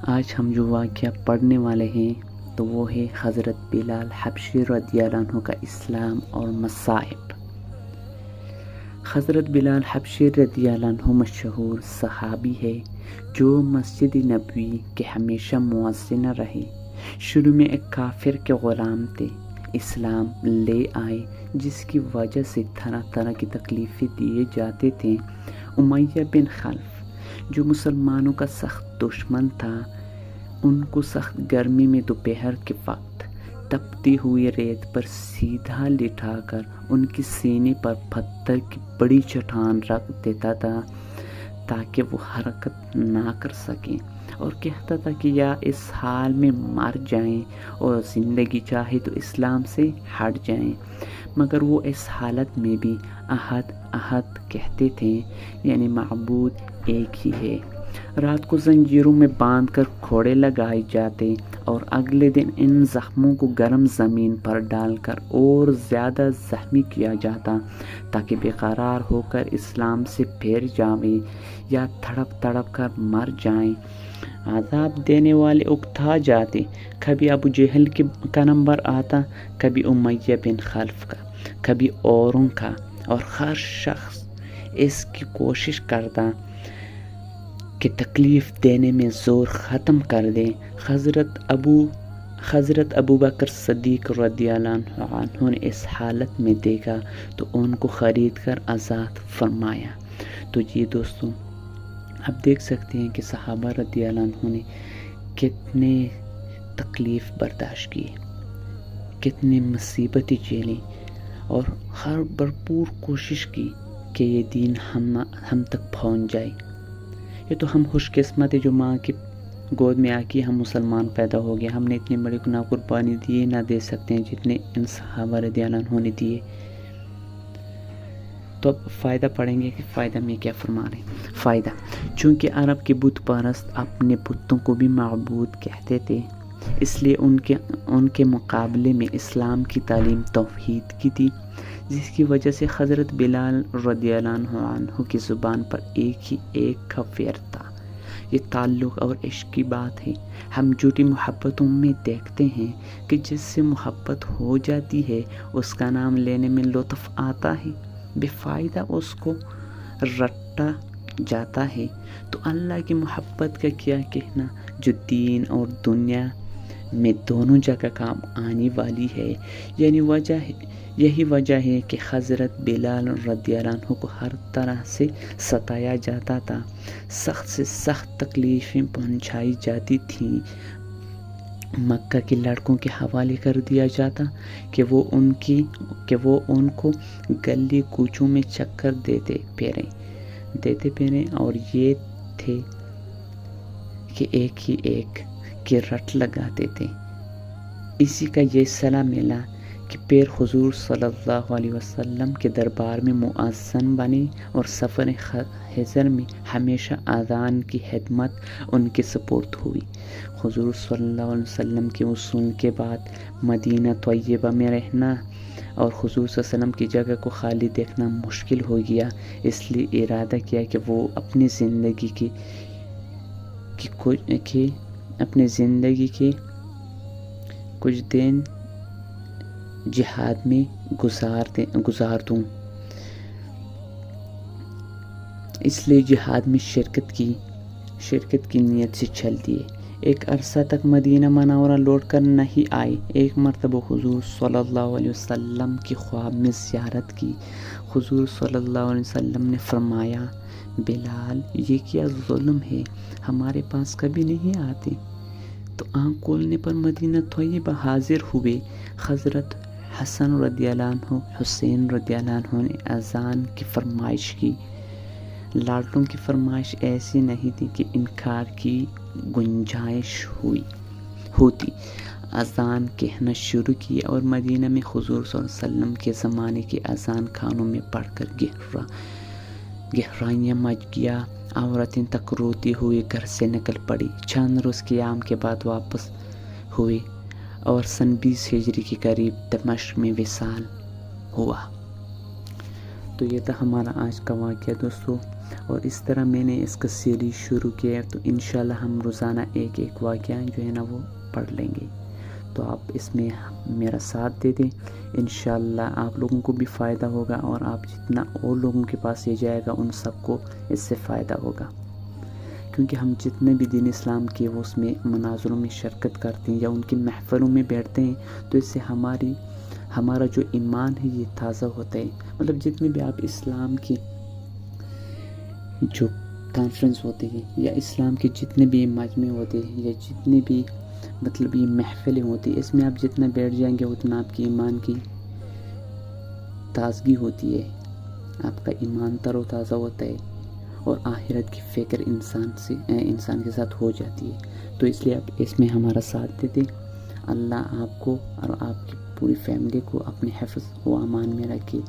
آج ہم جو واقعہ پڑھنے والے ہیں تو وہ ہے حضرت بلال حبشی رضی اللہ عنہ کا اسلام اور مصائب۔ حضرت بلال حبشی رضی اللہ عنہ مشہور صحابی ہے جو مسجد نبوی کے ہمیشہ مؤذن رہے۔ شروع میں ایک کافر کے غلام تھے، اسلام لے آئے جس کی وجہ سے طرح طرح کی تکلیفیں دیے جاتے تھے۔ امیہ بن خلف جو مسلمانوں کا سخت دشمن تھا، ان کو سخت گرمی میں دوپہر کے وقت تپتی ہوئی ریت پر سیدھا لٹا کر ان کی سینے پر پتھر کی بڑی چٹان رکھ دیتا تھا تاکہ وہ حرکت نہ کر سکیں، اور کہتا تھا کہ یا اس حال میں مر جائیں اور زندگی چاہے تو اسلام سے ہٹ جائیں، مگر وہ اس حالت میں بھی احد احد کہتے تھے، یعنی معبود ایک ہی ہے۔ رات کو زنجیروں میں باندھ کر گھوڑے لگائے جاتے اور اگلے دن ان زخموں کو گرم زمین پر ڈال کر اور زیادہ زخمی کیا جاتا تاکہ بے قرار ہو کر اسلام سے پھر جائیں یا تڑپ تڑپ کر مر جائیں۔ عذاب دینے والے اکتا جاتے، کبھی ابو جہل کا نمبر آتا، کبھی امیہ بن خلف کا، کبھی اوروں کا، اور ہر شخص اس کی کوشش کرتا کہ تکلیف دینے میں زور ختم کر دے۔ حضرت ابو بکر صدیق رضی اللہ عنہ نے اس حالت میں دیکھا تو ان کو خرید کر آزاد فرمایا۔ تو یہ دوستوں آپ دیکھ سکتے ہیں کہ صحابہ رضی اللہ عنہ نے کتنے تکلیف برداشت کی، کتنے مصیبتیں جھیلیں، اور ہر بھرپور کوشش کی کہ یہ دین ہم تک پہنچ جائے۔ یہ تو ہم خوش قسمت ہے جو ماں کی گود میں آ کے ہم مسلمان پیدا ہو گئے۔ ہم نے اتنی بڑی گناہ قربانی دیے نہ دے سکتے ہیں جتنے ان صحابہ رضی اللہ عنہ نے دیے۔ تو اب فائدہ پڑھیں گے کہ فائدہ میں کیا فرما رہے ہیں۔ فائدہ، چونکہ عرب کے بت پرست اپنے بتوں کو بھی معبود کہتے تھے، اس لیے ان کے مقابلے میں اسلام کی تعلیم توحید کی تھی، جس کی وجہ سے حضرت بلال رضی اللہ عنہ کی زبان پر ایک ہی ایک کفر تھا۔ یہ تعلق اور عشق کی بات ہے۔ ہم جھوٹی محبتوں میں دیکھتے ہیں کہ جس سے محبت ہو جاتی ہے اس کا نام لینے میں لطف آتا ہے، بے فائدہ اس کو رٹا جاتا ہے۔ تو اللہ کی محبت کا کیا کہنا جو دین اور دنیا میں دونوں جگہ کام آنے والی ہے، یہی وجہ ہے کہ حضرت بلال رضی اللہ عنہ کو ہر طرح سے ستایا جاتا تھا، سخت سے سخت تکلیفیں پہنچائی جاتی تھیں، مکہ کے لڑکوں کے حوالے کر دیا جاتا کہ وہ ان کو گلی کوچوں میں چکر دیتے پھریں اور یہ تھے کہ ایک ہی ایک کی رٹ لگاتے تھے۔ اسی کا یہ صلہ ملا کہ پھر حضور صلی اللہ علیہ وسلم کے دربار میں مؤذن بنے اور سفر حضر میں ہمیشہ اذان کی خدمت ان کے سپرد ہوئی۔ حضور صلی اللہ علیہ وسلم کے وصول کے بعد مدینہ طیبہ میں رہنا اور حضور صلی اللہ علیہ وسلم کی جگہ کو خالی دیکھنا مشکل ہو گیا، اس لیے ارادہ کیا کہ وہ اپنی زندگی کے کچھ دن جہاد میں گزار دوں، اس لیے جہاد میں شرکت کی نیت سے چل دیے۔ ایک عرصہ تک مدینہ منورہ لوٹ کر نہیں آئے۔ ایک مرتبہ حضور صلی اللہ علیہ وسلم کی خواب میں زیارت کی۔ حضور صلی اللہ علیہ وسلم نے فرمایا، بلال یہ کیا ظلم ہے، ہمارے پاس کبھی نہیں آتے۔ تو آنکھ کھولنے پر مدینہ طیبہ حاضر ہوئے۔ حضرت حسن رضی اللہ عنہ، حسین رضی اللہ عنہ نے اذان کی فرمائش کی۔ لاڈلوں کی فرمائش ایسی نہیں تھی کہ انکار کی گنجائش ہوتی۔ اذان کہنا شروع کی اور مدینہ میں حضور صلی اللہ علیہ وسلم کے زمانے کے اذان خانوں میں پڑھ کر گہرائیاں مچ گیا۔ عورتیں تک روتی ہوئی گھر سے نکل پڑی۔ چند روز قیام کے بعد واپس ہوئے اور سن 20 ہجری کے قریب دمشق میں وصال ہوا۔ تو یہ تھا ہمارا آج کا واقعہ دوستو، اور اس طرح میں نے اس کا سیریز شروع کیا، تو انشاءاللہ ہم روزانہ ایک ایک واقعہ جو ہے نا وہ پڑھ لیں گے، تو آپ اس میں میرا ساتھ دے دیں، انشاءاللہ آپ لوگوں کو بھی فائدہ ہوگا، اور آپ جتنا اور لوگوں کے پاس یہ جائے گا ان سب کو اس سے فائدہ ہوگا، کیونکہ ہم جتنے بھی دین اسلام کے وہ اس میں مناظروں میں شرکت کرتے ہیں یا ان کی محفلوں میں بیٹھتے ہیں، تو اس سے ہمارا جو ایمان ہے یہ تازہ ہوتا ہے۔ مطلب جتنے بھی آپ اسلام کی جو کانفرنس ہوتے ہیں یا اسلام کے جتنے بھی مجمع ہوتے ہیں یا جتنے بھی مطلب یہ محفلیں ہوتی ہیں، اس میں آپ جتنا بیٹھ جائیں گے اتنا آپ کی ایمان کی تازگی ہوتی ہے، آپ کا ایمان تر و تازہ ہوتا ہے، اور آخرت کی فکر انسان کے ساتھ ہو جاتی ہے۔ تو اس لیے آپ اس میں ہمارا ساتھ دیتے، اللہ آپ کو اور آپ کی پوری فیملی کو اپنے حفظ و امان میں رکھے۔